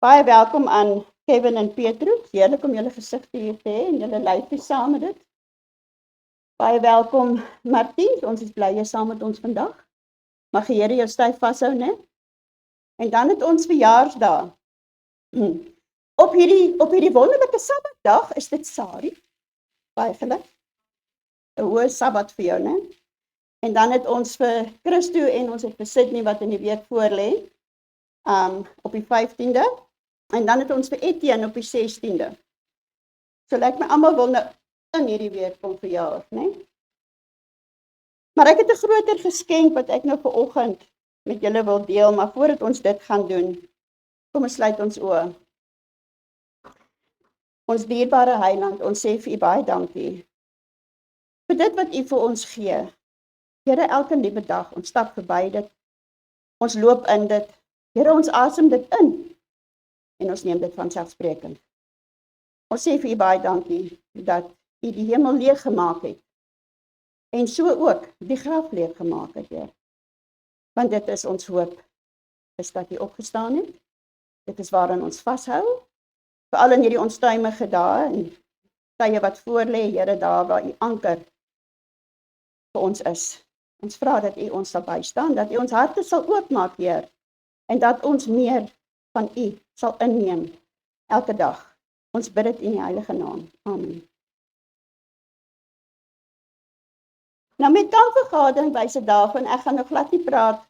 Baie welkom aan Kevin en Petrus. Heerlik om julle gesigte hier te hê en julle lyfie saam met dit. Baie welkom Martie, ons is bly jy saam met ons vandag. Mag die Here jou styf vashou, né? En dan het ons verjaarsdag. Op hierdie wonderlike Sabbatdag is dit Sari. Baie geluk. 'n Hoë Sabbat vir jou, né? En dan het ons vir Christo en ons het vir Sydney wat in die week voorlê. Op die 15de. En dan het ons vir Etienne op die 16de. So lyk my almal wil nou in hierdie week kom verjaar, né? Maar ek het 'n groter geskenk wat ek nou vanoggend met julle wil deel, maar voordat ons dit gaan doen, kom ons sluit ons oë. Ons dierbare Heiland, ons sê vir U baie dankie vir dit wat U vir ons gee. Here, elke liewe dag, ons stap verby dit, ons loop in dit, Here, ons asem dit in, en ons neem dit vanselfsprekend. Ons sê vir U baie dankie, dat U die hemel leeg gemaak het, en so ook die graf leeg gemaak het, Heer. Want dit is ons hoop, is dat U opgestaan het, dit is waarin ons vashou, veral in hierdie onstuimige dae, en tye wat voorlê, Here, daar waar U anker vir ons is. Ons vra dat U ons sal bystaan, dat U ons harte sal oopmaak, Heer, en dat ons meer van U sal inneem, elke dag. Ons bid dit in die heilige naam. Amen. Nou met kampvergadering wyse daarvan, ek gaan nog glad nie praat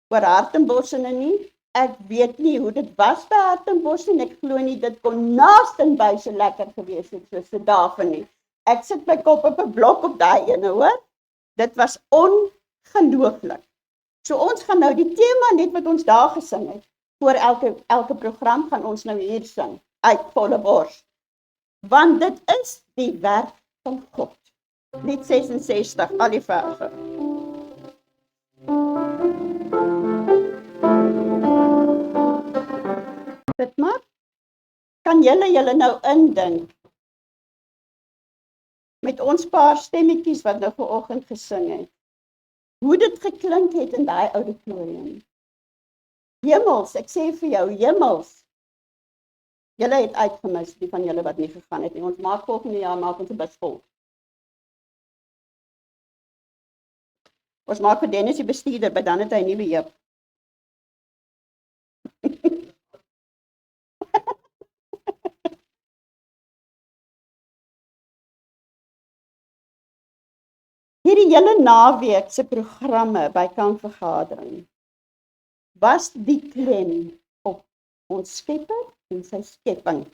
oor Hartenbosse nie. Ek weet nie hoe dit was by Hartenbosse nie, ek glo nie dit kon naastenby so lekker gewees het soos dit daarvan nie. Ek sit my kop op 'n blok op daai ene, hoor. Dit was ongelooflik. So ons gaan nou die tema net wat ons daar gesing het, voor elke program gaan ons nou hier sing, uit volle bors. Want dit is die werk van God. Lied 66, al die verse. Dit maar, kan julle nou indink, met ons paar stemmetjies wat nou vanoggend gesing het, hoe dit geklink het in daai auditorium. Hemels, ek sê vir jou, hemels. Julle het uitgemis, die van julle wat nie gegaan het nie. Ons maak volgende jaar, maak ons 'n bus vol. Ons maak vir Dennis die bestuurder, by dan het hy 'n nuwe heup. Hierdie hele naweek se programme by kampvergadering was die klem op ons Skepper en sy skepping.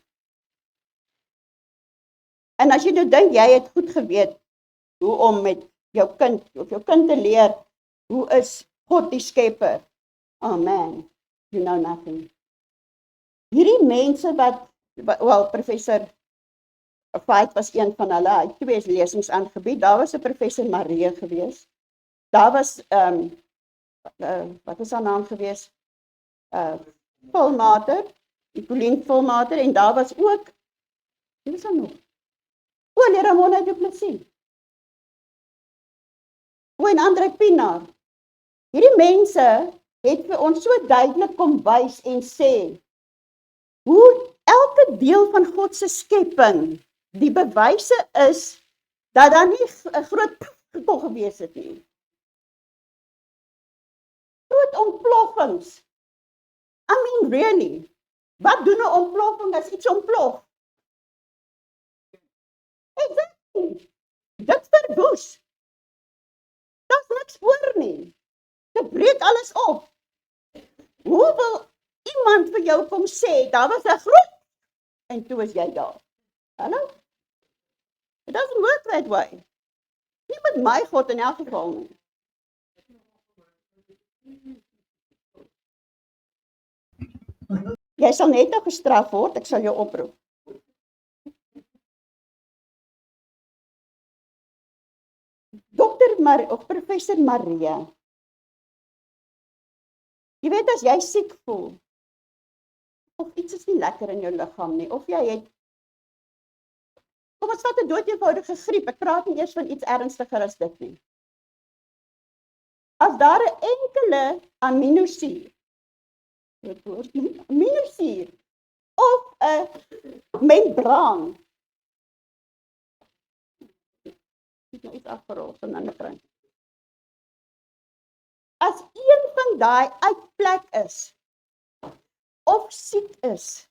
En as jy nou dink jy het goed geweet hoe om met jou kind te leer hoe is God die Skepper. Oh man, you know nothing. Hierdie mense wat professor Veit was een van hulle, hy het 2 lesings aangebied. Daar was 'n professor Marie gewees. Daar was wat is haar naam gewees? Volmater, Nicolien Volmater, en daar was ook, wie was daar nog? Leer Ramona Du Plessis. En Andre Pinaar. Hierdie mense het vir ons so duidelik kom wys en sê, hoe elke deel van God se skepping, die bewyse is, dat daar nie 'n groot gevolg gewees het nie. Groot ontploffings. I mean, really. Wat doen 'n ontploffing as iets ontplof? Exactly. Dit verwoes. Daar's niks oor nie. Dit breek alles op. Hoe wil iemand vir jou kom sê, daar was 'n groot, en toe is jy daar? Hallo? It doesn't work that way. Nie met my God in elk geval nie. Jy sal net nou gestraf word, ek sal jou oproep. Professor Maria. Jy weet as jy siek voel, of iets is nie lekker in jou liggaam nie, of jy het, kom ons vat 'n doodeenvoudige griep, ek praat nie eers van iets ernstiger as dit nie. As daar 'n enkele aminosuur of 'n membraan. Ek nou iets afgerol van 'n ander kant. As een van daai uitplek is of siek is,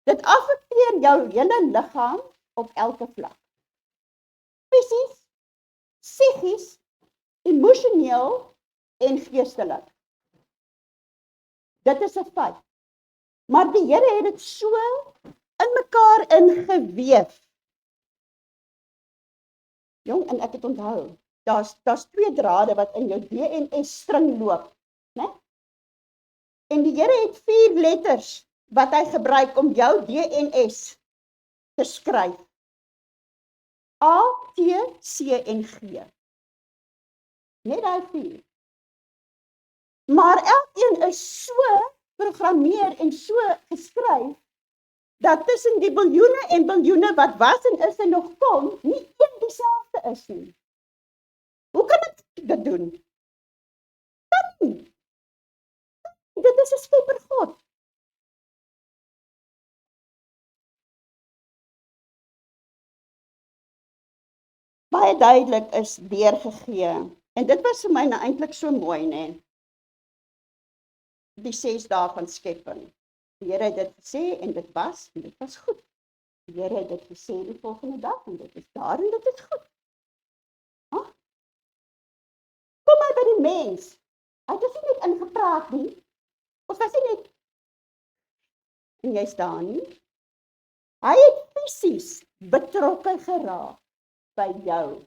dit affekteer jou hele liggaam op elke vlak. Fisies, psigies, emosioneel en geestelik. Dit is 'n feit. Maar die Here het dit so in mekaar ingeweef. Jong, en ek het onthou, daar's 2 drade wat in jou DNS string loop, né? En die Here het 4 letters wat hy gebruik om jou DNS te skryf. A, T, C en G. Net daai 4. Maar elkeen is so programmeer en so geskryf dat tussen die biljoene en biljoene wat was en is en nog kom, nie een dieselfde is nie. Hoe kan ek dit doen? Kan nie. Dit is 'n skepper God. Baie duidelik is deurgegee. En dit was vir my nou eintlik so mooi, né? Die 6 dae van skepping. Die Here het dit gesê en dit was goed. Die Here het dit gesê die volgende dag en dit is daar en dit is goed. Huh? Kom maar by die mens. Hy het nie net ingepraat nie. Ons was nie net en jy staan nie. Hy het fisies betrokke geraak by jou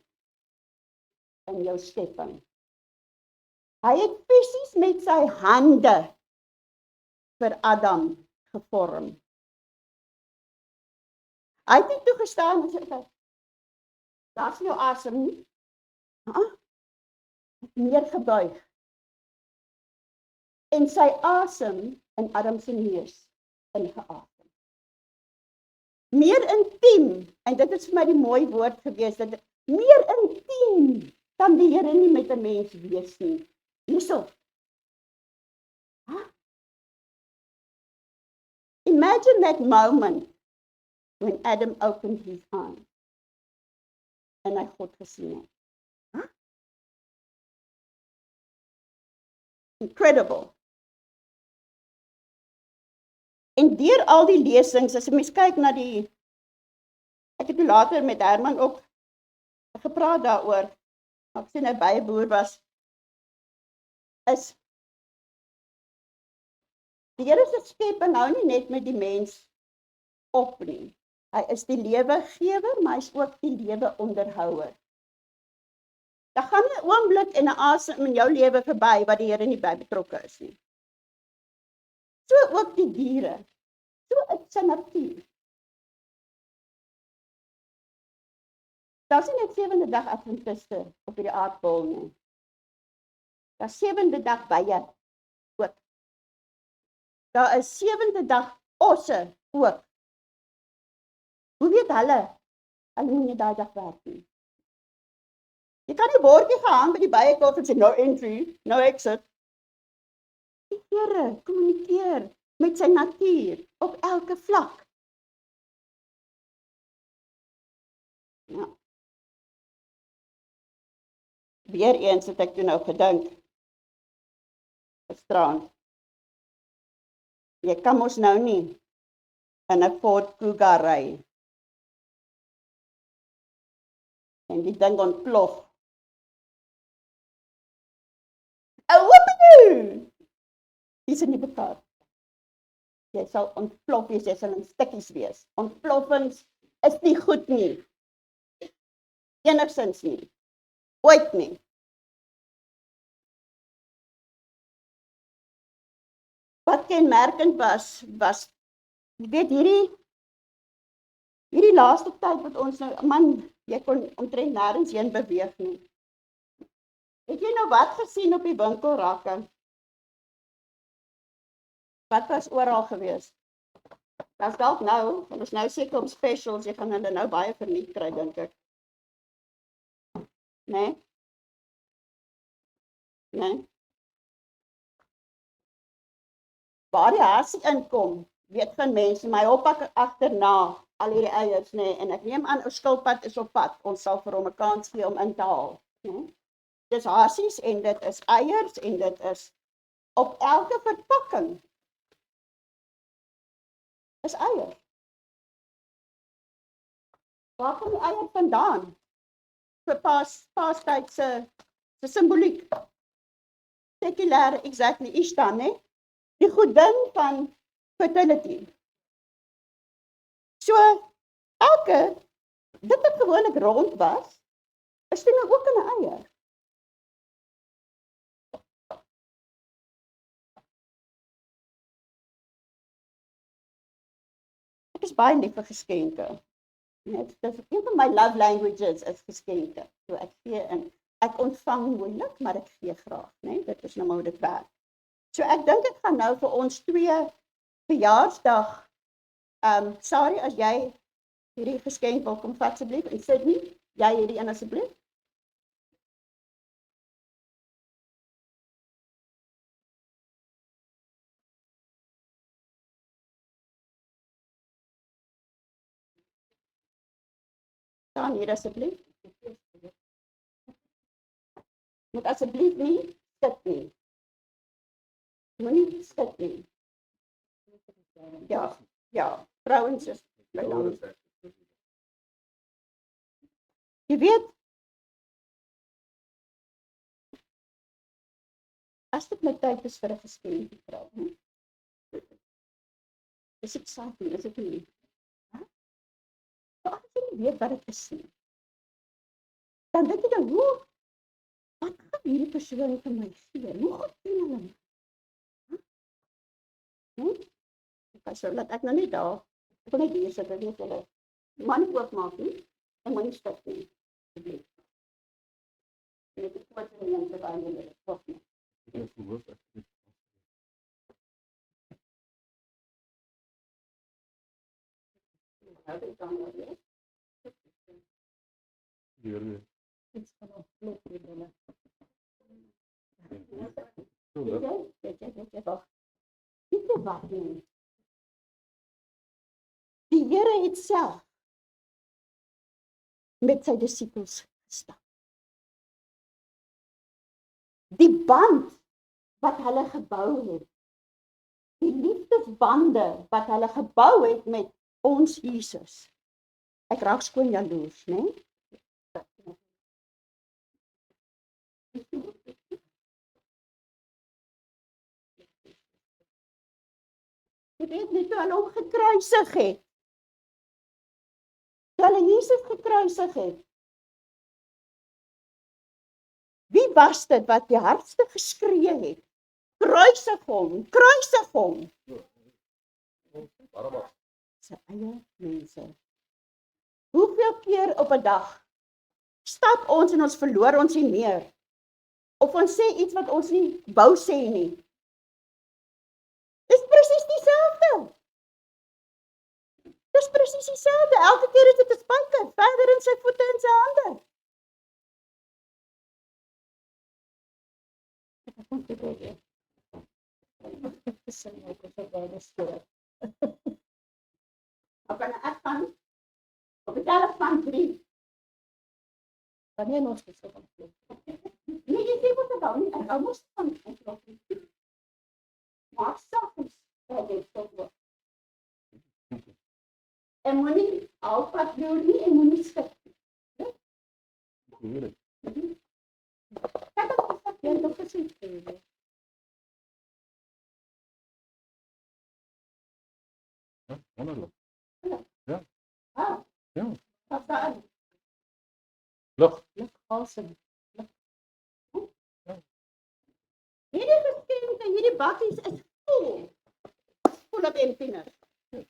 in jou skepping. Hy het fisies met sy hande vir Adam gevorm. Hy het nie toegestaan en sê, daar's nie jou asem nie. Neergebuig. En sy asem in Adam se neus ingeasem. Meer intiem, en dit is vir my die mooi woord gewees, dat meer intiem kan die Here nie met 'n mens wees nie. Hierso. Imagine that moment when Adam opened his eyes en hy God gesien het. Incredible. En deur al die lesings, as 'n mens kyk na die, ek het later met Herman ook gepraat daaroor, ek sien hy baie boer was, is die Here se skepping hou nie net met die mens op nie. Hy is die lewegewer, maar hy is ook die leweonderhouer. Daar gaan nie 'n oomblik en 'n asem in jou lewe verby wat die Here nie by betrokke is nie. So ook die diere. So is sy natuur. Daar's nie net 7de dag Adventiste op hierdie aardbol nie. Daar's 7de dag bye ook. Daar is 7de dag osse ook. Hoe weet hulle? Hulle moet nie daai dag werk nie. Jy kan nie bordjie gehang by die byekorf en sê no entry, no exit. Die Here kommunikeer met sy natuur op elke vlak. Ja. Weereens het ek toe nou gedink, gisterand, jy kan mos nou nie in 'n Ford Kuga ry en die ding ontplof. Dis nie bekaar. Jy sal ontplof wees, jy sal in stukkies wees. Ontploffings is nie goed nie. Enigsins nie. Ooit nie. Wat kenmerkend was, jy weet hierdie laaste tyd wat ons nou, man, jy kon omtrent nêrens heen beweeg nie. Het jy nou wat gesien op die winkelrakke? Wat was oral gewees? Daar's dalk nou, want ons nou seker op specials, jy gaan hulle nou baie verniet kry, dink ek. Nee? Nee? Waar die hasie inkom, weet van mense, my hoppak agterna al hierdie eiers, nê, en ek neem aan 'n skilpad is op pad. Ons sal vir hom 'n kans gee om in te haal, nê. Dis hasies en dit is eiers en dit is op elke verpakking is eiers. Waar kom die eier vandaan? Vir paastyd se simboliek. Sekulêre exactly Ishtar, né? Die godin van fertility. So dit wat gewoonlik rond was, is toe nou ook in 'n eier. Ek is baie lief vir geskenke. Net dis een van my love languages is geskenke. So ek gee en ek ontvang moeilik, maar ek gee graag, né? Dit is nou maar hoe dit werk. So ek dink ek gaan nou vir ons 2 verjaarsdag. Sorry as jy hierdie geskenk wil kom vat asseblief en Sydney, jy hierdie een asseblief. Dan hier asseblief. Moet asseblief nie sit nie. Moenie sit nie. Ja, vrouens is jy weet, as dit my tyd is vir 'n geskenk vrou, is dit exciting, is dit nie? Maar as jy nie weet wat dit is nie, dan dink jy dan, wat gaan hierdie persoon vir my gee? Hoe gaan hulle? Okay, so laat ek nou nie daar, ek wil net hier sit, ek weet julle, man nie oopmaak nie, en moenie stik nie, asseblief. En ek het wat in die terwyl julle dit koop nie. Hou dit dan nou weer. Dit is van op hier binne. Weet jy wat nie? Die Here het self met sy disippels gestap. Die band wat hulle gebou het, die liefdesbande wat hulle gebou het met ons Jesus. Ek raak skoon jaloers, né? Jy weet nie toe hulle hom gekruisig het. Toe hulle Jesus gekruisig het. Wie was dit wat die hardste geskree het? Kruisig hom, kruisig hom. Sy eie mense. Hoeveel keer op 'n dag stap ons en ons verloor ons nie meer? Of ons sê iets wat ons nie wou sê nie. Dis presies dieselfde. Dis presies dieselfde. Elke keer is dit 'n spyker, verder in sy voete en sy hande. Ek gaan op die telefoon 3. Wanneer nog steeds op die nee, jy sê wat dit dan nie. Ek moes van maar selfs dit tot en moenie alpad doen nie en moenie skik. Kyk wat jy nog gesê het. Wonderlik. Ja. Ja. Wat dan? Lug. Asem. Hierdie geskenke, hierdie bakkies is vol op emptiness.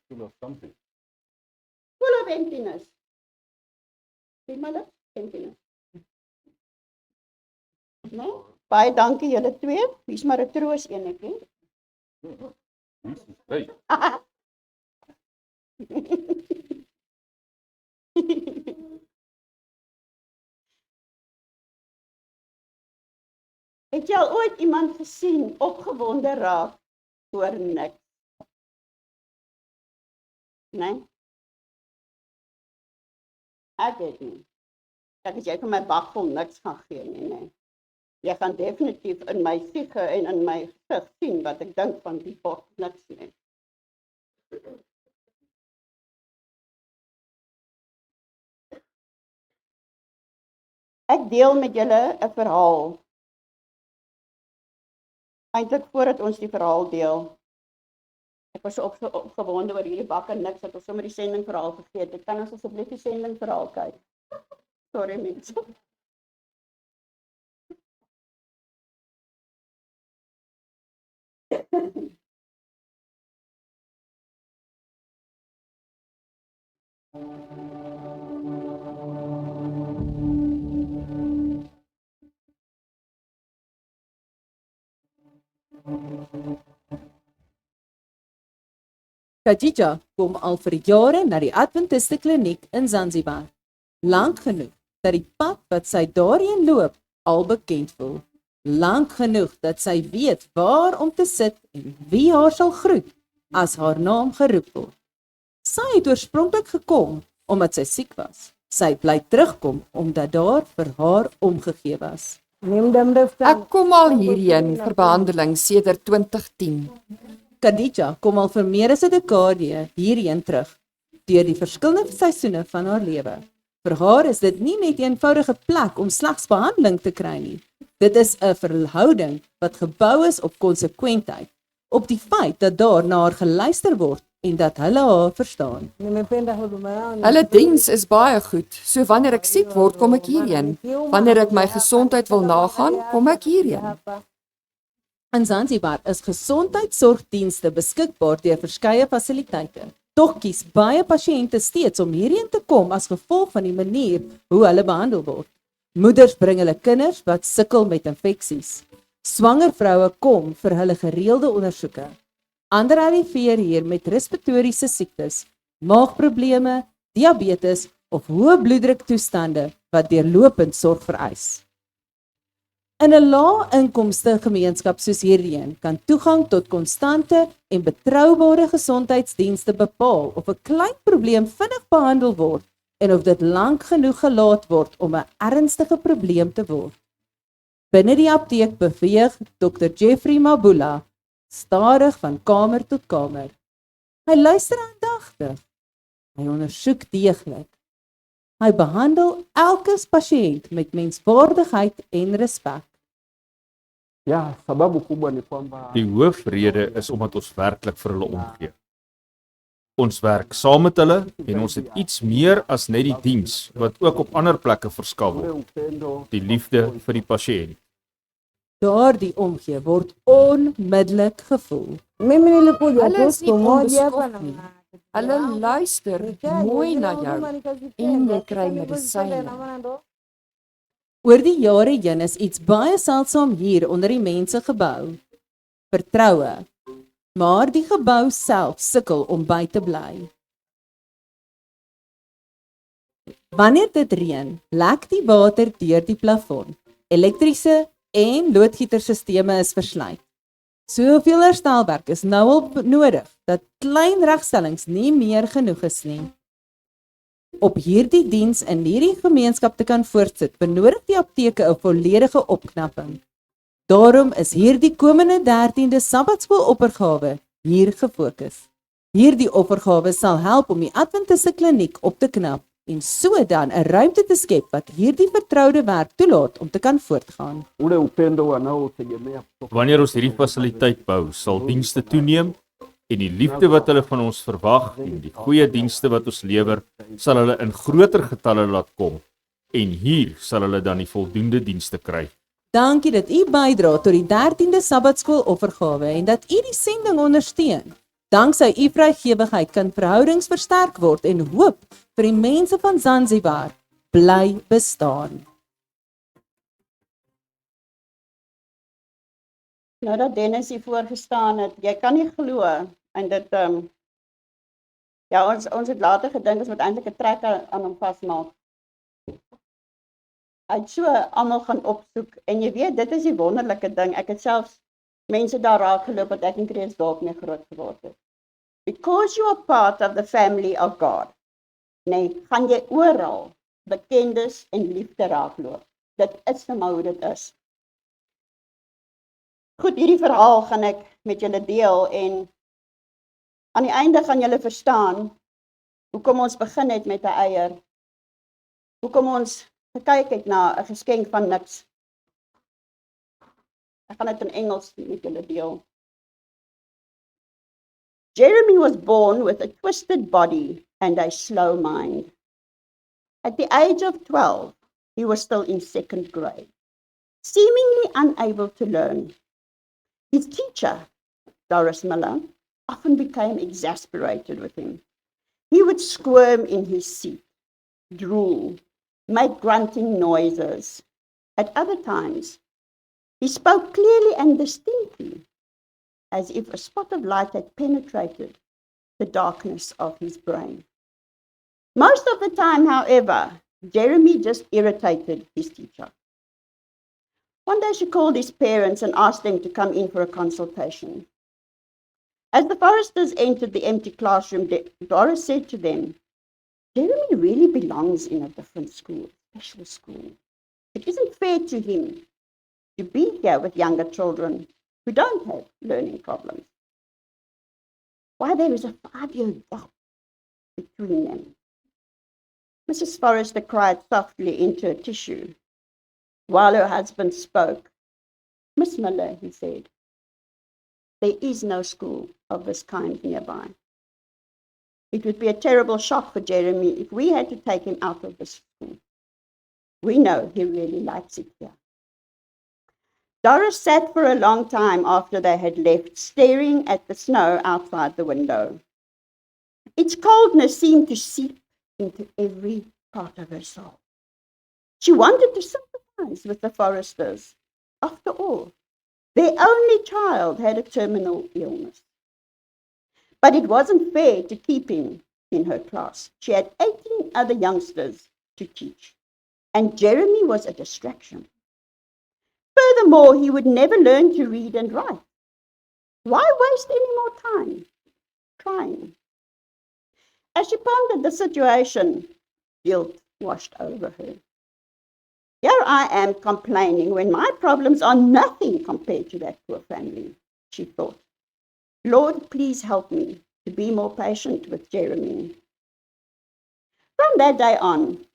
Full of something. Full of emptiness. Sien maar dit, emptiness. Nee? Baie dankie julle twee. Hier's maar 'n troos enetjie. Hey. Het jy al ooit iemand gesien opgewonde raak oor niks? Nee? Ek weet nie. Ek as jy vir my bak vol niks gaan gee nie, nee. Jy gaan definitief in my siege en in my gesig sien wat ek dink van die bord niks nie. Ek deel met julle 'n verhaal. Eintlik voordat ons die verhaal deel. Ek was so opgewonde oor hierdie bak en niks dat ons sommer die sendingverhaal vergeet. Ek kan ons asseblief die sendingverhaal kyk. Sorry mense. Khadija kom al vir jare na die Adventiste kliniek in Zanzibar. Lank genoeg dat die pad wat sy daarheen loop al bekend voel. Lank genoeg dat sy weet waar om te sit en wie haar sal groet as haar naam geroep word. Sy het oorspronklik gekom omdat sy siek was. Sy bly terugkom omdat daar vir haar omgegee was. Ek kom al hierheen vir behandeling sedert 2010. Khadija kom al vir meer as 'n dekade hierheen terug, deur die verskillende seisoene van haar lewe. Vir haar is dit nie net 'n eenvoudige plek om slegs behandeling te kry nie. Dit is 'n verhouding wat gebou is op konsekwentheid, op die feit dat daar na haar geluister word en dat hulle haar verstaan. Hulle diens is baie goed, so wanneer ek siek word, kom ek hierheen. Wanneer ek my gesondheid wil nagaan, kom ek hierheen. In Zanzibar is gesondheidsorgdienste beskikbaar deur verskeie fasiliteite. Tog kies baie pasiënte steeds om hierheen te kom as gevolg van die manier hoe hulle behandel word. Moeders bring hulle kinders wat sukkel met infeksies. Swanger vroue kom vir hulle gereelde ondersoeke. Ander arriveer hier met respiratoriese siektes, maagprobleme, diabetes of hoë bloeddruktoestande wat deurlopend sorg vereis. In 'n lae-inkomste gemeenskap soos hierdie kan toegang tot konstante en betroubare gesondheidsdienste bepaal of 'n klein probleem vinnig behandel word en of dit lank genoeg gelaat word om 'n ernstige probleem te word. Binne die apteek beweeg Dr. Jeffrey Mabula stadig van kamer tot kamer. Hy luister aandagtig. Hy ondersoek deeglik. Hy behandel elke pasiënt met menswaardigheid en respek. Ja, sababu kubwa ni kwamba Die hoofrede is omdat ons werklik vir hulle omgee. Ons werk saam met hulle en ons het iets meer as net die diens wat ook op ander plekke verskaf ule word, upendo die liefde vir die pasiënt. Daardie omgee word onmiddellik gevoel. Mimi nilikuja Hulle tu is nie siku moja hapa onbeskof nie. Hulle luister mooi na jou en jy kry medisyne. Oor die jare heen is iets baie seldsaam hier onder die mense gebou. Vertroue. Maar die gebou self sukkel om by te bly. Wanneer dit reën, lek die water deur die plafon. Elektriese en loodgieterstelsels is verslyt. Soveel herstelwerk is nou al nodig dat klein regstellings nie meer genoeg is nie. Op hierdie diens in hierdie gemeenskap te kan voortsit, benodig die apteke 'n volledige opknapping. Daarom is hierdie komende 13de Sabbatskooloppergawe hier gefokus. Hierdie oppergawe sal help om die Adventiste kliniek op te knap en so dan 'n ruimte te skep wat hierdie vertroude werk toelaat om te kan voortgaan. ule upendo wanaotegemea kutoka Wanneer ons hierdie fasiliteit bou, sal dienste toeneem en die liefde wat hulle van ons verwag en die goeie dienste wat ons lewer, sal hulle in groter getalle laat kom. En hier sal hulle dan die voldoende dienste kry. Dankie dat u bydra tot die 13de Sabbatskooloffergawe en dat u die sending ondersteun. Danksy u vrygewigheid kan verhoudings versterk word en hoop vir die mense van Zanzibar bly bestaan. Nou dat Dennis hier voorgestaan het, jy kan nie glo en dit ja, ons het later gedink ons moet eintlik 'n trek aan hom vasmaak. Hy het so almal gaan opsoek en jy weet dit is die wonderlike ding. Ek het selfs mense daar raak geloop wat ek in Kreersdorp mee groot geword het. Because you are part of the family of God, nee, gaan jy oral bekendes en liefde raakloop. Dit is nou maar hoe dit is. Goed, hierdie verhaal gaan ek met julle deel en aan die einde gaan julle verstaan hoekom ons begin het met 'n eier. Hoekom ons gekyk het na 'n geskenk van niks. Ek gaan dit in Engels met julle deel. Jeremy was born with a twisted body and a slow mind. At the age of 12, he was still in second grade, seemingly unable to learn. His teacher, Doris Miller, often became exasperated with him. He would squirm in his seat, drool, make grunting noises. At other times, he spoke clearly and distinctly, as if a spot of light had penetrated the darkness of his brain. Most of the time, however, Jeremy just irritated his teacher. One day she called his parents and asked them to come in for a consultation. As the Forresters entered the empty classroom, Doris said to them, Jeremy really belongs in a different school, special school. It isn't fair to him to be here with younger children who don't have learning problems. Why, there is a 5-year gap between them. Mrs. Forrester cried softly into a tissue while her husband spoke. Miss Miller, he said, there is no school of this kind nearby. It would be a terrible shock for Jeremy if we had to take him out of this school. We know he really likes it here. Doris sat for a long time after they had left, staring at the snow outside the window. Its coldness seemed to seep into every part of her soul. She wanted to sympathize with the Forresters. After all, their only child had a terminal illness. But it wasn't fair to keep him in her class. She had 18 other youngsters to teach, and Jeremy was a distraction. Furthermore, he would never learn to read and write. Why waste any more time trying? As she pondered the situation, guilt washed over her. Here I am complaining when my problems are nothing compared to that poor family, she thought. Lord, please help me to be more patient with Jeremy. From that day on,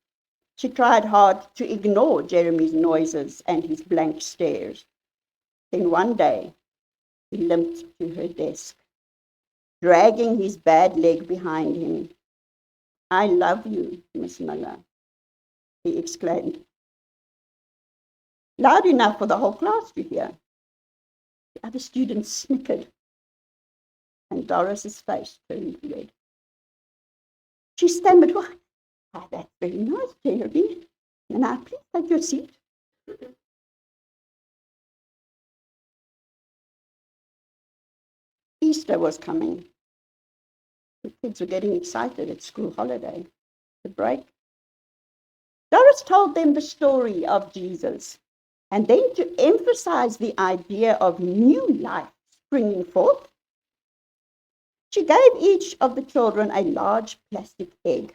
she tried hard to ignore Jeremy's noises and his blank stares. Then one day, he limped to her desk, dragging his bad leg behind him. I love you, Miss Miller, he exclaimed. Loud enough for the whole class to hear. The other students snickered, and Doris's face turned red. She stammered, "Why, that's very nice, Jeremy. Now, please take your seat." Easter was coming. The kids were getting excited at school holiday, the break. Doris told them the story of Jesus, and then to emphasize the idea of new life springing forth, she gave each of the children a large plastic egg.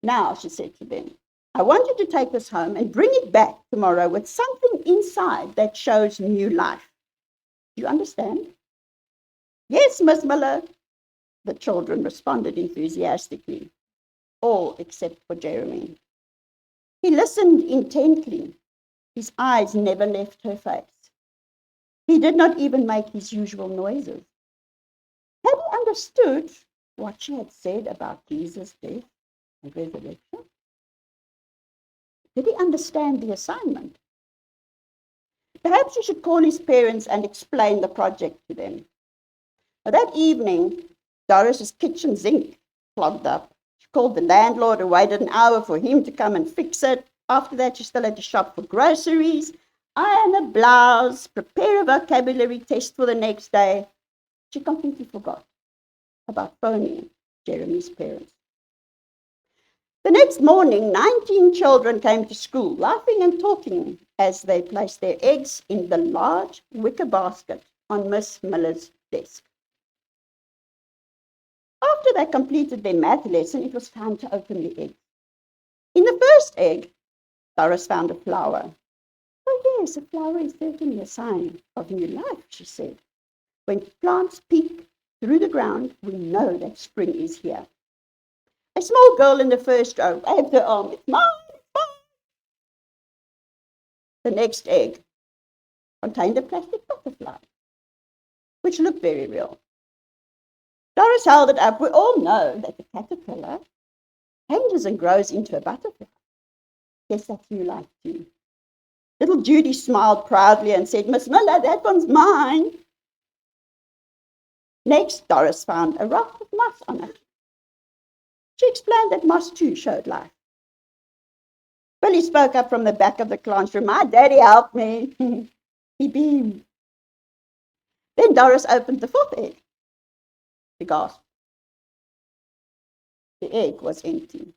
Now, she said to them, I want you to take this home and bring it back tomorrow with something inside that shows new life. Do you understand? Yes, Miss Miller, the children responded enthusiastically, all except for Jeremy. He listened intently. His eyes never left her face. He did not even make his usual noises. Had he understood what she had said about Jesus' death and resurrection? Did he understand the assignment? Perhaps he should call his parents and explain the project to them. But that evening, Doris's kitchen sink clogged up. She called the landlord and waited an hour for him to come and fix it. After that, she still had to shop for groceries, iron a blouse, prepare a vocabulary test for the next day. She completely forgot about phoning Jeremy's parents. The next morning, 19 children came to school, laughing and talking as they placed their eggs in the large wicker basket on Miss Miller's desk. After they completed their math lesson, it was time to open the egg. In the first egg, Doris found a flower. Oh yes, a flower is certainly a sign of new life, she said. When plants peek through the ground, we know that spring is here. A small girl in the first row waved her arm. It's mine, it's mine. The next egg contained a plastic butterfly, which looked very real. Doris held it up. We all know that the caterpillar changes and grows into a butterfly. Guess that's new life too. Little Judy smiled proudly and said, Miss Miller, that one's mine. Next, Doris found a rock with moss on it. She explained that moss too showed life. Billy spoke up from the back of the classroom. My daddy helped me. He beamed. Then Doris opened the fourth egg. She gasped. The egg was empty.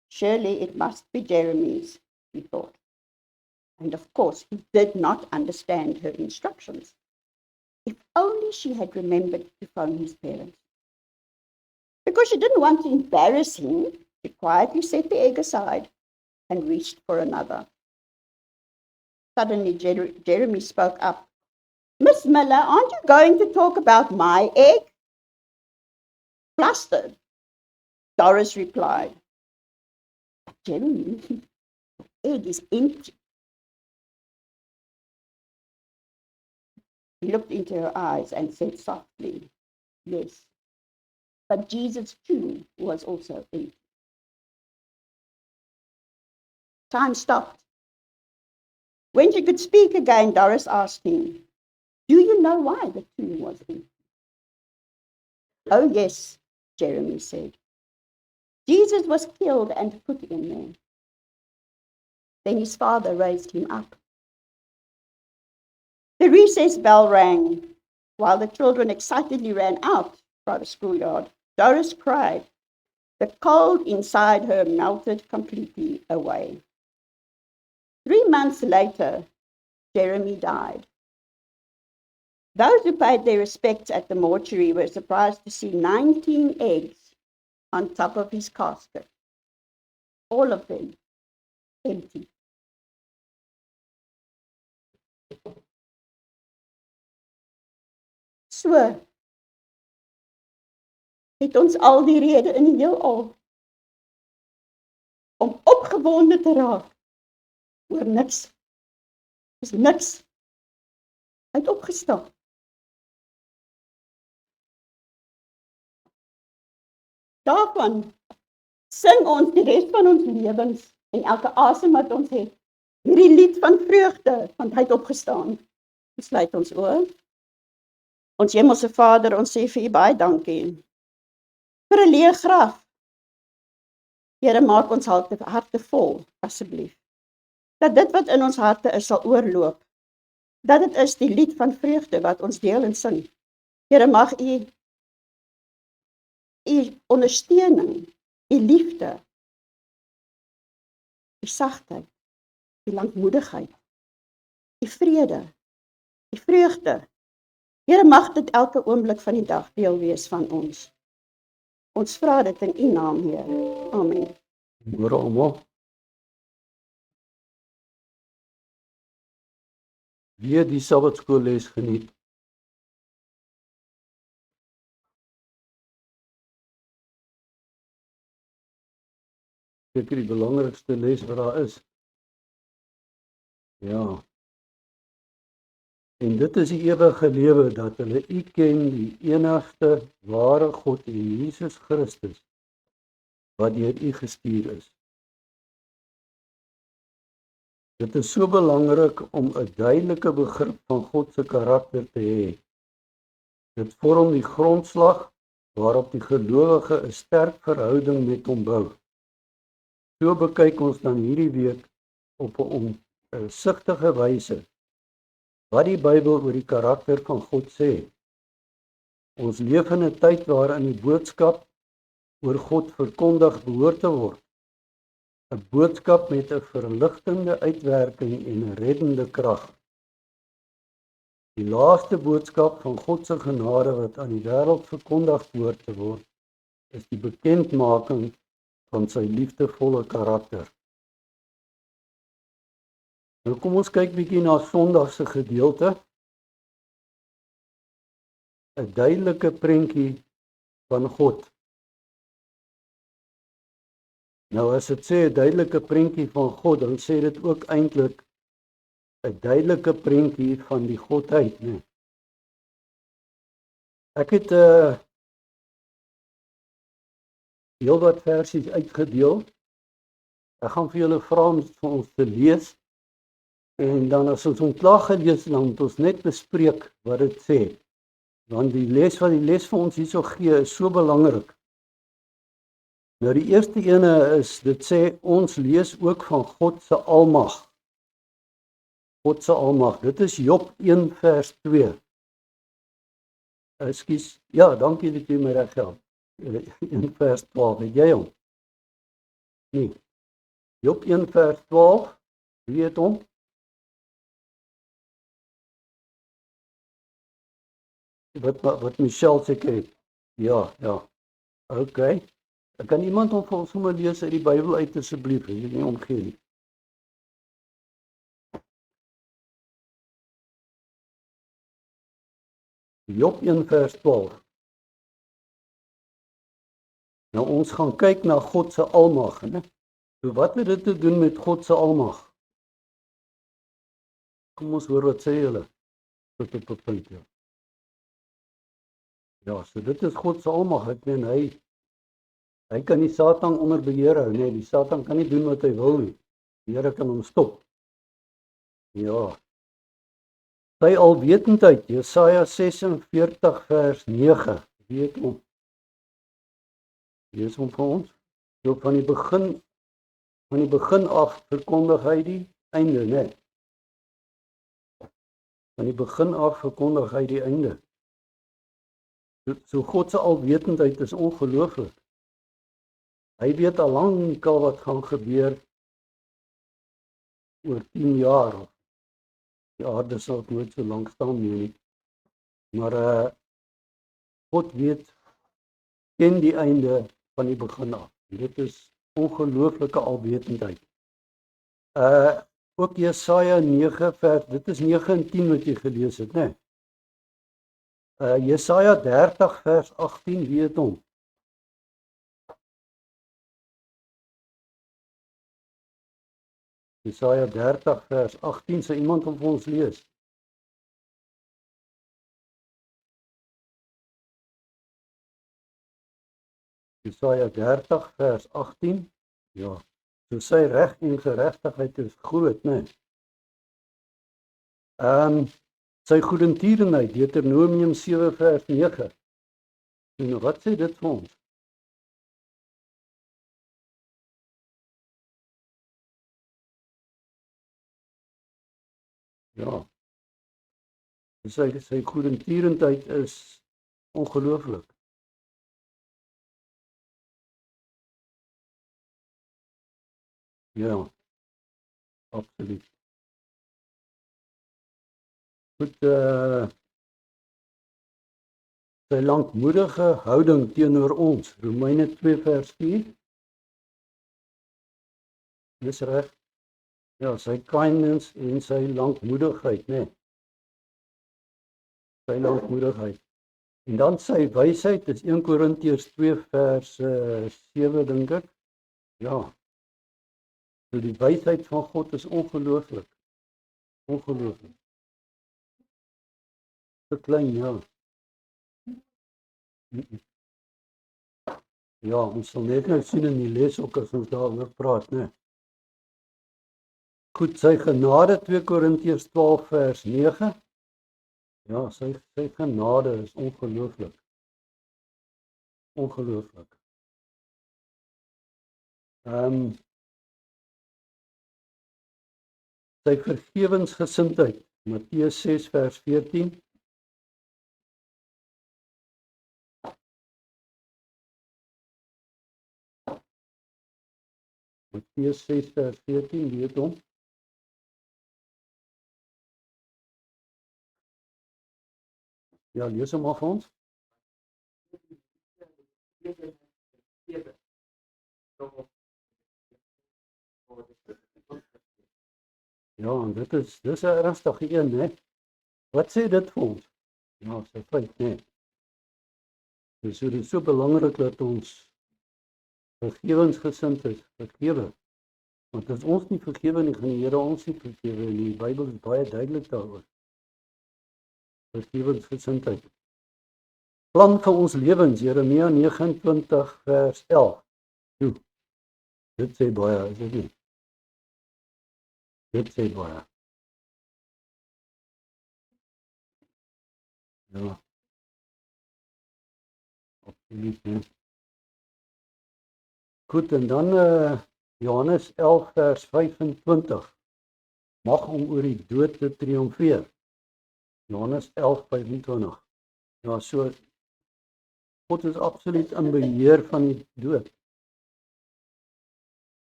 Surely it must be Jeremy's, he thought. And of course, he did not understand her instructions. If only she had remembered to phone his parents. Because she didn't want to embarrass him, she quietly set the egg aside and reached for another. Suddenly, Jeremy spoke up. Miss Miller, aren't you going to talk about my egg? Flustered, Doris replied. Jeremy, the egg is empty. He looked into her eyes and said softly, yes, but Jesus' tomb was also empty. Time stopped. When she could speak again, Doris asked him, do you know why the tomb was empty? Oh yes, Jeremy said. Jesus was killed and put in there. Then his father raised him up. The recess bell rang. While the children excitedly ran out by the schoolyard, Doris cried. The cold inside her melted completely away. 3 months later, Jeremy died. Those who paid their respects at the mortuary were surprised to see 19 eggs on top of his casket. All of them empty. So het ons al die rede in die heelal om opgewonde te raak oor niks. Dis niks. Hy het opgestaan. Daarvan sing ons die res van ons lewens en elke asem wat ons het. Hierdie lied van vreugde, want hy het opgestaan. Ons sluit ons oë. Ons hemelse Vader, ons sê vir U baie dankie vir 'n leë graf. Here, maak ons harte vol, asseblief. Dat dit wat in ons harte is, sal oorloop. Dat dit is die lied van vreugde wat ons deel en sing. Here, mag U ondersteuning, U liefde, U sagtheid, U lankmoedigheid, U vrede, U vreugde. Here, mag dit elke oomblik van die dag deel wees van ons. Ons vra dit in U naam, Heer. Amen. Môre almal. Wie het die Sabbatskoolles geniet? Seker die belangrikste les wat daar is. Ja. En dit is die ewige lewe, dat hulle U ken, die enigste ware God en Jesus Christus, wat deur U gestuur is. Dit is so belangrik om 'n duidelike begrip van God se karakter te hê. Dit vorm die grondslag waarop die gelowige 'n sterk verhouding met Hom bou. So bekyk ons dan hierdie week op 'n omsigtige wyse wat die Bybel oor die karakter van God sê. Ons leef in 'n tyd waarin die boodskap oor God verkondig behoort te word. 'n Boodskap met 'n verligtende uitwerking en 'n reddende krag. Die laaste boodskap van God se genade wat aan die wêreld verkondig behoort te word, is die bekendmaking van sy liefdevolle karakter. Nou kom ons kyk bietjie na Sondag se gedeelte. 'n Duidelike prentjie van God. Nou as dit sê 'n duidelike prentjie van God, dan sê dit ook eintlik 'n duidelike prentjie van die Godheid, né? Ek het heelwat versies uitgedeel. Ek gaan vir julle vra om vir ons te lees en dan as ons hom klaar gelees het, dan moet ons net bespreek wat dit sê. Want die les vir ons hierso gee is so belangrik. Nou die eerste ene is, dit sê ons lees ook van God se almag. God se almag. Dit is Job 1 vers 2. Ekskuus. Ja, dankie dat jy my reg help. 1 vers 12. Het jy hom? Nee. Job 1 vers 12. Wie het hom? Wat Michelle seker het. Ja. Okay. Kan iemand hom vir ons sommer lees uit die Bybel uit asseblief? Jy nie omgee nie. Job 1 vers 12. Nou ons gaan kyk na God se almag, né? So wat het dit te doen met God se almag? Kom ons hoor wat sê julle tot op 'n punt. Ja, so dit is God se almag. Ek meen hy kan die Satan onder beheer hou, nee, die Satan kan nie doen wat hy wil nie. Die Here kan hom stop. Ja. Sy alwetendheid, Jesaja 46 vers 9. Weet hom. Lees hom vir ons. So van die begin af verkondig hy die einde, né? Van die begin af verkondig hy die einde. So God se alwetendheid is ongelooflik. Hy weet al lankal wat gaan gebeur oor 10 jaar. Die aarde sal nooit so lank staan nie. Maar God ken die einde van die begin af. Dit is ongelooflike alwetendheid. Ook Jesaja 9 vers, dit is 9 en 10 wat jy gelees het, né? Jesaja 30 vers 18, wie het hom? Jesaja 30 vers 18, sê iemand om vir ons lees. Jesaja 30 vers 18, ja, so sy reg en geregtigheid is groot, né? Sy goedertierenheid, Deuteronomium 7 vers 9. En wat sê dit vir ons? Ja. Sy goedertierenheid is ongelooflik. Ja. Absoluut. Goed, sy lankmoedige houding teenoor ons, Romeine 2 vers 4. Dis reg. Ja, sy kindness en sy lankmoedigheid, né? Sy lankmoedigheid. En dan sy wysheid is 1 Korintiërs 2 vers 7 dink ek. Ja. So die wysheid van God is ongelooflik. Ongelooflik. Te klein, ja. Ja, ons sal net nou sien in die les ook as ons daaroor praat, né? Goed, sy genade 2 Korintiërs 12 vers 9. Ja, sy genade is ongelooflik. Ongelooflik. Sy vergewensgesindheid, Matteus 6 vers 14. Matteus 6 vers 14, weet hom. Ja, lees hom maar vir ons. Ja, en dis 'n ernstige een, né? Wat sê dit vir ons? Ja, dis 'n feit, né? Dis so belangrik dat ons vergewensgesind is, vergewe. Want as ons nie vergewe nie, gaan die Here ons nie vergewe nie. Die Bybel is baie duidelik daaroor. Vergewensgesindheid. Plan vir ons lewens, Jeremia 29 vers 11. Toe. Dit sê baie, is dit nie? Dit sê baie. Ja. Absoluut nie. Goed, en dan Johannes 11 vers 25. Mag om oor die dood te triomfeer. Johannes 11:25. Ja, so God is absoluut in beheer van die dood.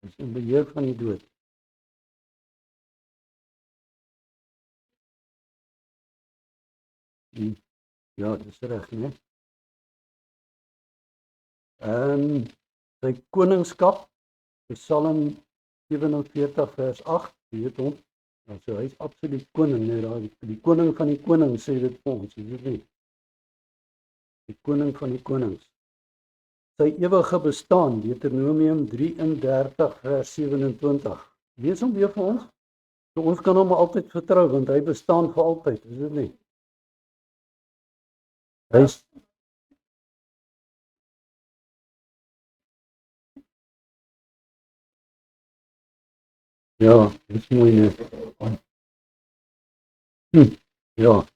Is in beheer van die dood. Ja, dis reg, né? Sy koningskap, Psalm 47 vers 8, jy weet hom. So hy is absoluut koning, nee, die koning van die konings sê dit vir ons, jy weet nie. Die koning van die konings. Sy ewige bestaan, Deuteronomium 33 vers 27. Lees hom weer vir ons. So ons kan hom altyd vertrou, want hy bestaan vir altyd, is dit nie? Hy is ja, dis mooi, né? Ja.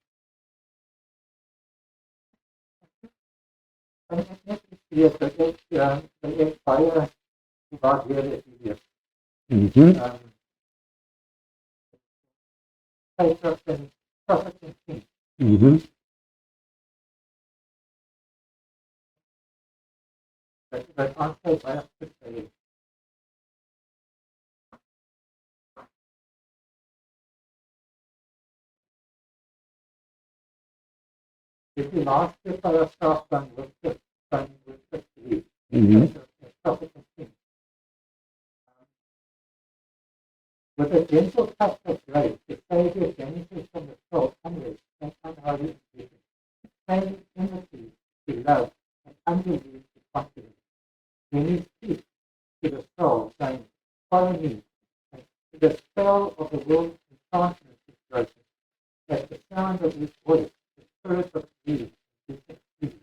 Dit die laaste paragraaf van hoofstuk 3. With a gentle touch of grace, the Savior vanishes from the soul unrest and unholy ambition, changing enmity to love and unbelief to confidence. Then he speaks to the soul, saying, "Follow me," and to the spell of the world's enchantment is broken. At the sound of his voice, the spirit of grief is free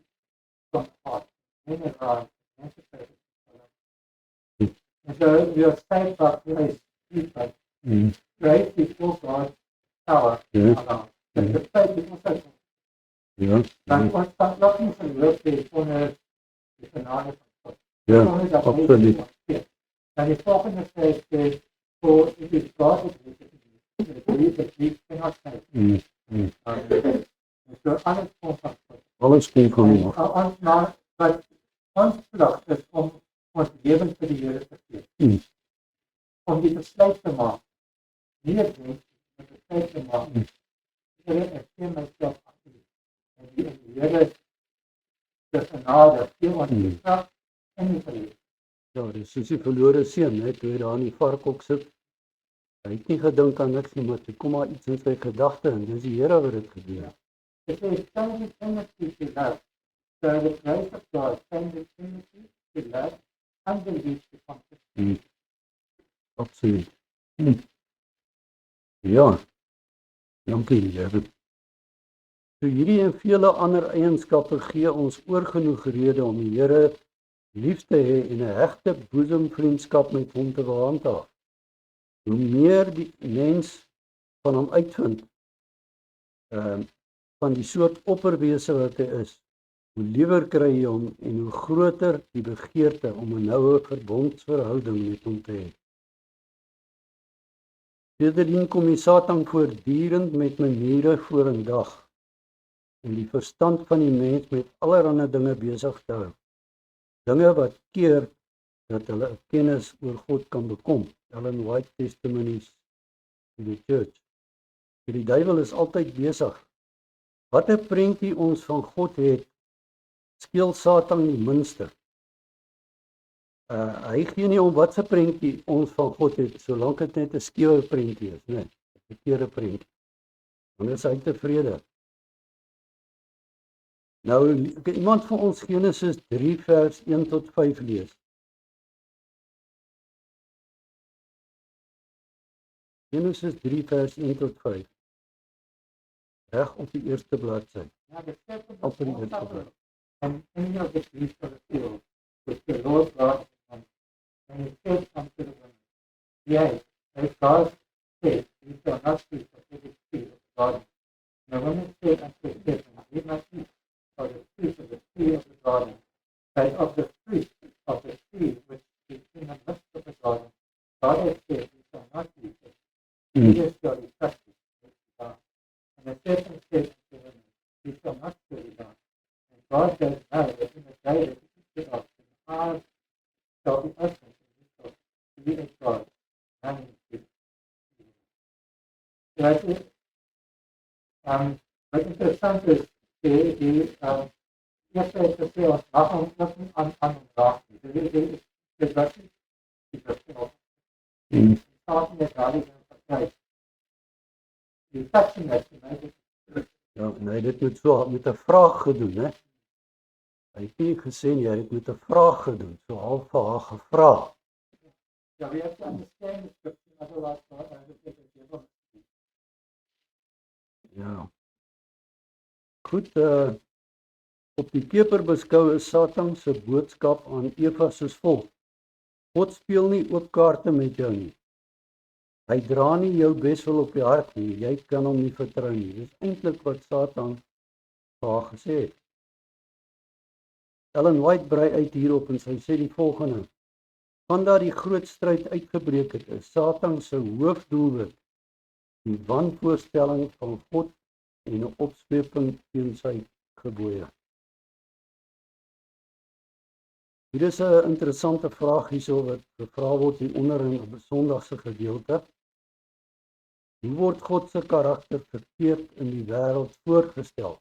from the heart, then arise and emancipated from love. And so we are saved by grace, through faith. Grace before God's power in our lives. And the faith is also dan ons stap nog nie geloof hê sonder die genade van God. Ja, absoluut. Dan die volgende sê is, for it is God who believe that we cannot save. So alles kom van God. Alles kom van God. Maar ons plig is om ons lewens vir die Here te gee. Om die besluit te maak. Nie net die besluit te maak. Here, ek sê myself agter U. En die Here se genade gee ons die krag en die vrede. Ja, dis soos die verlore seun, hè, toe hy daar in die varkhok sit. Hy het nie gedink aan niks nie, maar toe kom maar iets in sy gedagte en dis die Here wat dit gedoen het. It is changing enmity to love. So the grace of God changes enmity to love, unbelief to confidence. Absoluut. Ja. Dankie, Here. So hierdie en vele ander eienskappe gee ons oorgenoeg rede om die Here lief te hê en 'n hegte boesemvriendskap met hom te handhaaf. Hoe meer die mens van hom uitvind, van die soort opperwese wat hy is, hoe liewer kry jy hom en hoe groter die begeerte om 'n noue verbondsverhouding met hom te hê. Sedertdien kom die Satan voortdurend met maniere vorendag om die verstand van die mens met allerlei dinge besig te hou. Dinge wat keer dat hulle 'n kennis oor God kan bekom. Ellen White Testimonies in the Church. Die duiwel is altyd besig Wat 'n prentjie ons van God het, skeel Satan die minste. Hy gee nie om wat se prentjie ons van God het, solank dit net 'n skewe prentjie is, né? 'n verkeerde prentjie. Dan is hy tevrede. Nou, kan iemand van ons Genesis 3 vers 1 tot 5 lees? Genesis 3 vers 1 tot 5. Reg op die eerste bladsy. Now the serpent Op was die more eerste subtle bladsy. than any of the beasts of the field, which the Lord God had made. And he said unto the woman, Yea, as God said, ye shall not eat of every tree of the garden. And the woman said unto the serpent, We must eat of the fruit of the tree of the garden, but of the fruit of the tree which is in the midst of the garden, God has said, Ye shall not eat it, neither shall ye touch it, lest ye die. And the serpent said unto the woman, Ye shall not surely die. And God does know that in the day that you eat thereof, the eyes shall be opened, and you shall be as God, knowing good and evil. So I think, wat interessant is, die eerste is gesê, ons mag ons niet aan hom raak nie. Dit was nie die verskil. Die staat met rally en verkryg. Die touching het vir my Ja, nee, dit moet so met 'n vraag gedoen, hè. Hy het nie gesê nie, hy het met 'n vraag gedoen, so half vir haar gevra. Ja, we have to understand the scripture, otherwise Ja. Goed, op die keper beskou is Satan se boodskap aan Eva soos volg. God speel nie oop kaarte met jou nie. Hy dra nie jou beswil op die hart nie, jy kan hom nie vertrou nie. Dis eintlik wat Satan vir haar gesê het. Ellen White brei uit hierop en sy sê die volgende: vandat die groot stryd uitgebreek het, is Satan se hoofdoelwit die wanvoorstelling van God en 'n opsweping teen sy gebooie. Hier is 'n interessante vraag hierso wat gevra word hieronder in 'n Sondagse gedeelte. Hoe word God se karakter verkeerd in die wêreld voorgestel?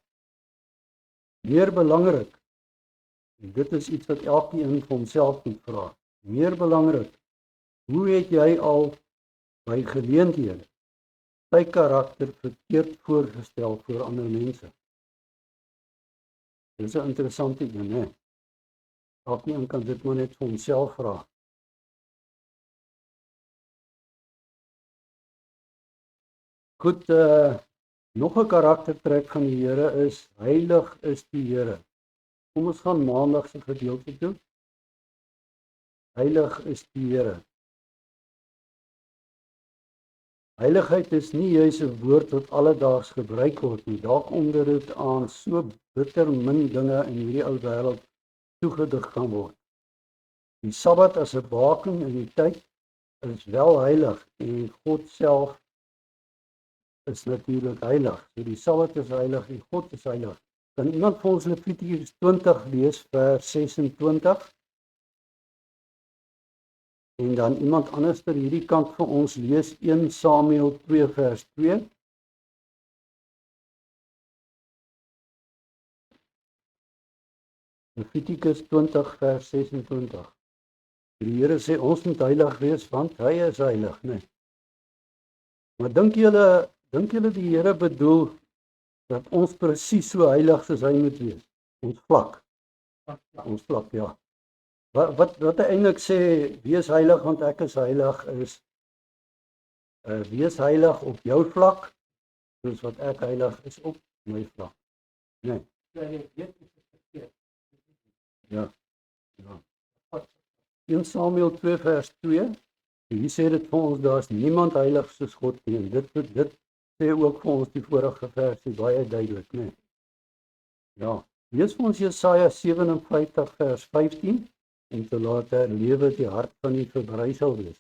Meer belangrik, en dit is iets wat elkeen vir homself moet vra. Meer belangrik, hoe het jy al by geleenthede sy karakter verkeerd voorgestel voor ander mense? Dit is 'n interessante een, hè? Elkeen kan dit maar net vir homself vra. Goed, nog 'n karaktertrek van die Here is, heilig is die Here. Kom ons gaan Maandag se gedeelte toe. Heilig is die Here. Heiligheid is nie juis 'n woord wat alledaags gebruik word nie. Dalk omdat dit aan so bitter min dinge in hierdie ou wêreld toegedig kan word. Die Sabbat as 'n baken in die tyd is wel heilig en God self is natuurlik heilig. So die Sabbat is heilig en God is heilig. Kan iemand vir ons Levitikus 20 lees vers 26? En dan iemand anders ter hierdie kant van ons lees 1 Samuel 2 vers 2. Levitikus 20 vers 26. Die Here sê ons moet heilig wees want hy is heilig, né? Maar dink julle die Here bedoel dat ons presies so heilig soos hy moet wees? Ons vlak. Ons vlak, ja. Wat hy eintlik sê, wees heilig want ek is heilig, is wees heilig op jou vlak, soos wat ek heilig is op my vlak. Nee. Ja. 1 Samuel 2 vers 2. Hier sê dit vir ons, daar's niemand heilig soos God nie. Dit sê ook vir ons die vorige versie baie duidelik, né? Ja. Lees vir ons Jesaja 57 vers 15 om te laat herlewe die hart van die verbrei sal wees.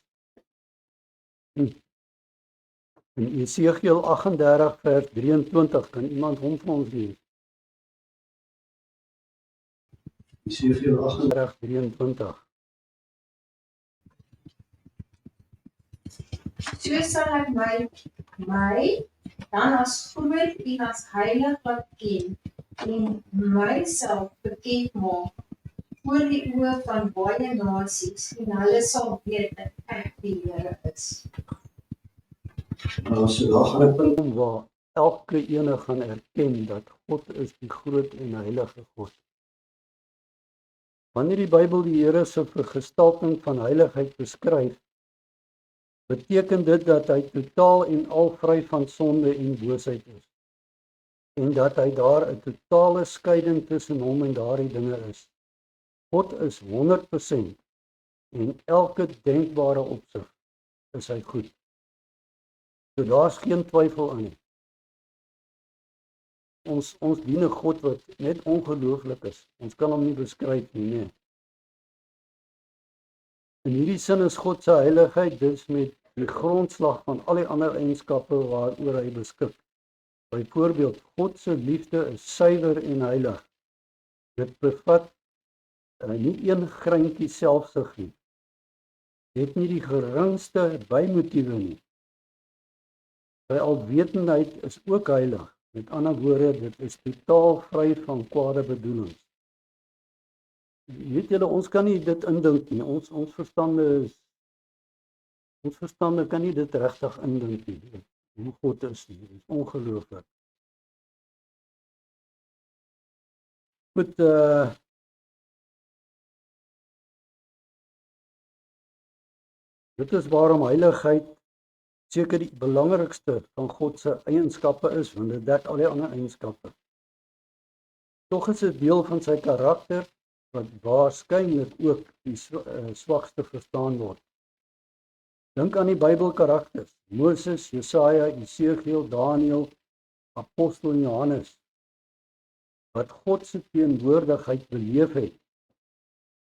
In Esegiel 38 vers 23 kan iemand hom vir ons lees. Esegiel 38 23. So sal ek my dan as groot en as heilig wat ken en myself bekend maak voor die oë van baie nasies en hulle sal weet dat ek die Here is. So daar gaan 'n punt waar elke ene gaan erken dat God is die groot en heilige God. Wanneer die Bybel die Here se vergestalting van heiligheid beskryf, beteken dit dat hy totaal en al vry van sonde en boosheid is. En dat hy daar 'n totale skeiding tussen hom en daardie dinge is. God is 100% en elke denkbare opsig is hy goed. So daar's geen twyfel aan nie. Ons dien 'n God wat net ongelooflik is. Ons kan hom nie beskryf nie, nee. In hierdie sin is God se heiligheid dus met die grondslag van al die ander eienskappe waaroor hy beskik. Byvoorbeeld, God se liefde is suiwer en heilig. Dit bevat nie een greintjie selfsug nie. Dit het nie die geringste bymotiewe nie. Sy alwetendheid is ook heilig. Met ander woorde, dit is totaal vry van kwade bedoelings. Weet julle, ons kan nie dit indink nie. Ons verstande kan nie dit regtig indink nie. Hoe God is nie. Dit is ongelooflik. Goed, dit is waarom heiligheid seker die belangrikste van God se eienskappe is, want dit dek al die ander eienskappe. Tog is dit deel van sy karakter wat waarskynlik ook die swakste verstaan word. Dink aan die Bybelkarakters: Moses, Jesaja, Esegiel, Daniël, Apostel en Johannes, wat God se teenwoordigheid beleef het.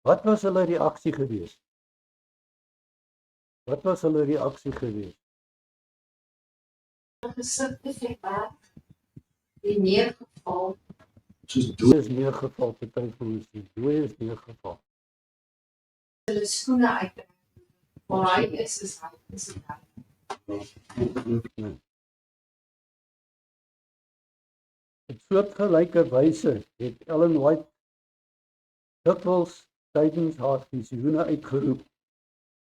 Wat was hulle reaksie geweest? Wat was hulle reaksie geweest? Gesig te verwerk, die neergeval. Soos dood is neergeval, party van ons die dood is neergeval. Hulle skoene uit. Waar hy is hy. Nee. Op soortgelyke wyse het Ellen White dikwels tydens haar visioene uitgeroep: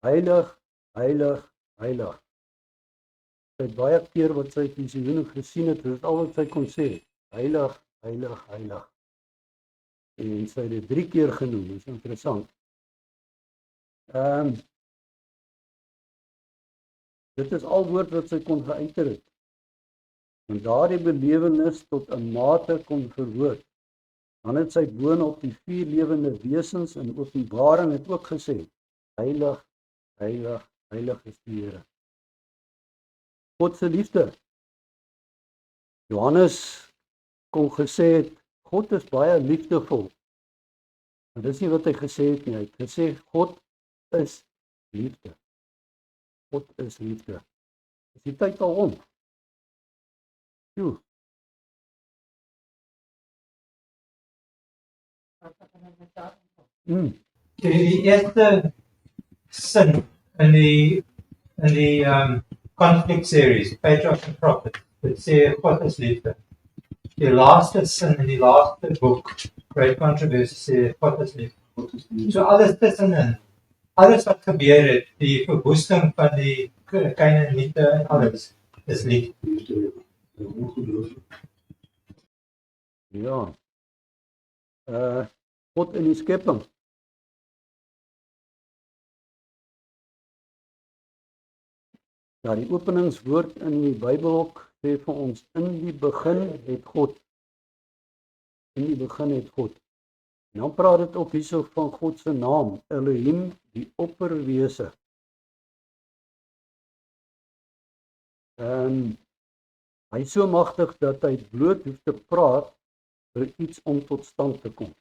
Heilig, heilig, heilig. Sy het baie keer wat sy visioene gesien het, dit is al wat sy kon sê: heilig, heilig, heilig. En sy het dit 3 keer genoem, dit is interessant. Dit is al woord wat sy kon geuiter het. En daardie belewenis tot 'n mate kon verwoord. Dan het sy boonop die 4 lewende wesens in Openbaring het ook gesê: heilig, heilig, heilig is die Here. God se liefde. Johannes kon gesê het, God is baie liefdevol. Maar dis nie wat hy gesê het nie. Hy het gesê, God is liefde. God is liefde. Is die tyd al om? Joe. Die eerste sin in die conflict series, Patriarchs and Prophets, dit sê God is liefde. Die laaste sin in die laaste boek, Great Controversy, sê God is liefde. So alles tussenin, alles wat gebeur het, die verwoesting van die Kanaaniete en alles, is liefde. Ja. God in die skepping. Ja, die openingswoord in die Bybelhok sê vir ons: in die begin het God. In die begin het God. En dan praat dit ook hierso van God se naam, Elohim, die opperwese. Hy is so magtig dat hy bloot hoef te praat vir iets om tot stand te kom.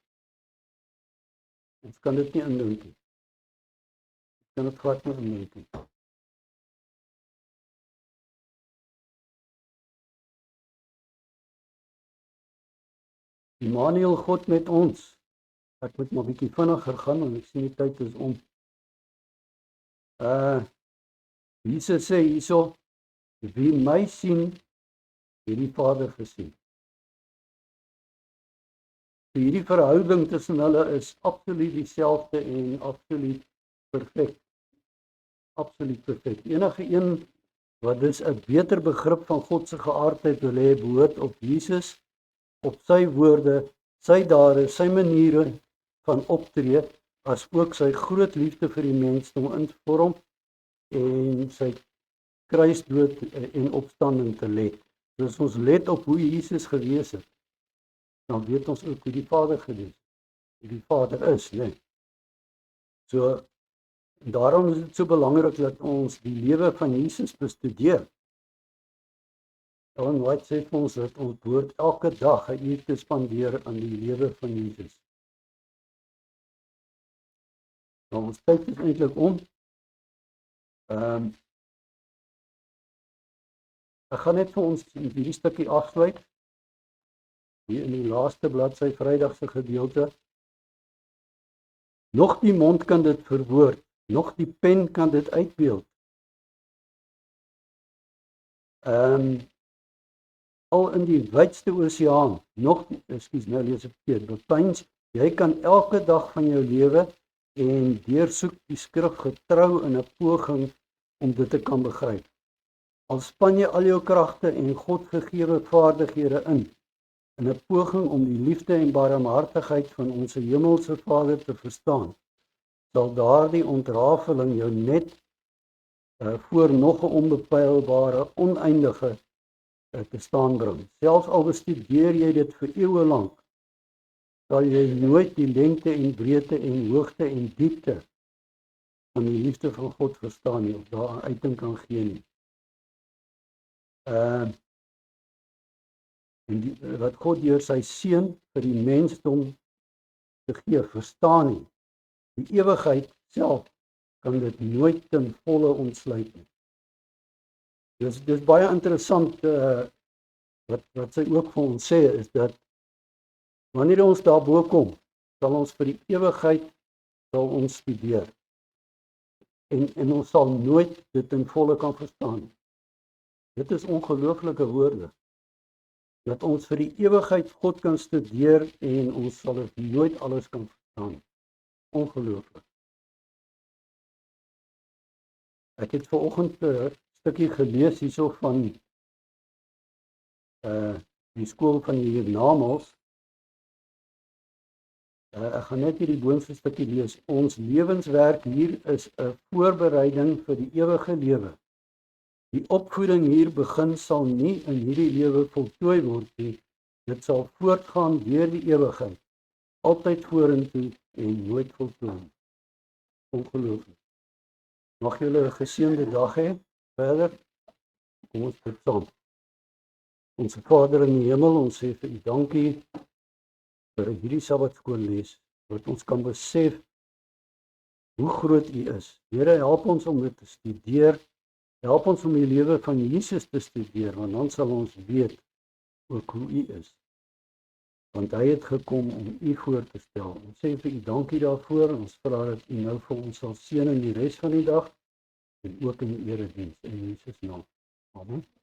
Ons kan dit nie indink nie. Ons kan dit glad nie indink nie. Immanuel, God met ons. Ek moet maar 'n bietjie vinniger gaan want ek sien die tyd is om. Jesus sê hierso: wie my sien, het die Vader gesien. Hierdie verhouding tussen hulle is absoluut dieselfde en absoluut perfek. Absoluut perfek. Enige een wat dus 'n beter begrip van God se geaardheid wil hê, behoort op Jesus, op sy woorde, sy dade, sy maniere van optree, as ook sy groot liefde vir die mensdom in te vorm en sy kruisdood en opstanding te let. So as ons let op hoe Jesus gewees het, dan weet ons ook hoe die Vader gewees het, hoe die Vader is, né? So, daarom is dit so belangrik dat ons die lewe van Jesus bestudeer. Ellen White sê vir ons dat ons behoort elke dag 'n uur te spandeer aan die lewe van Jesus. Nou, ons tyd is eintlik om. Ek gaan net vir ons hierdie stukkie afsluit. Hier in die laaste bladsy, Vrydag se gedeelte. Nog die mond kan dit verwoord, nog die pen kan dit uitbeeld. Al in die wydste oseaan, nou lees ek verkeerd, bepeins, jy kan elke dag van jou lewe en deursoek die skrif getrou in 'n poging om dit te kan begryp. Al span jy al jou kragte en God gegewe vaardighede in 'n poging om die liefde en barmhartigheid van ons hemelse Vader te verstaan, sal daardie ontrafeling jou net voor nog 'n onbepeilbare, oneindige te staan bring. Selfs al bestudeer jy dit vir eeue lank, sal jy nooit die lengte en breedte en hoogte en diepte van die liefde van God verstaan nie, of daar uiting kan gee nie. En wat God deur sy seun vir die mensdom te gee, verstaan nie. Die ewigheid self kan dit nooit ten volle ontsluit nie. Dis baie interessant wat sy ook vir ons sê, is dat wanneer ons daarbo kom, sal ons vir die ewigheid sal ons studeer. En ons sal nooit dit ten volle kan verstaan. Dit is ongelooflike woorde. Dat ons vir die ewigheid God kan studeer en ons sal dit nooit alles kan verstaan. Ongelooflik. Ek het vanoggend 'n stukkie gelees hierso van die skool van die hiernamaals. Ek gaan net hierdie boonste stukkie lees. Ons lewenswerk hier is 'n voorbereiding vir die ewige lewe. Die opvoeding hier begin sal nie in hierdie lewe voltooi word nie. Dit sal voortgaan deur die ewigheid, altyd vorentoe en nooit voltooi. Ongelooflik. Mag julle 'n geseënde dag hê. Verder, kom ons bid saam. Onse Vader in die hemel, ons sê vir U dankie vir hierdie Sabbatskoolles, wat ons kan besef hoe groot U is. Here, help ons om dit te studeer. Help ons om die lewe van Jesus te studeer, want dan sal ons weet ook hoe U is. Want Hy het gekom om U voor te stel. Ons sê vir U dankie daarvoor. Ons vra dat U nou vir ons sal seën in die res van die dag en ook in die erediens in Jesus naam. Amen.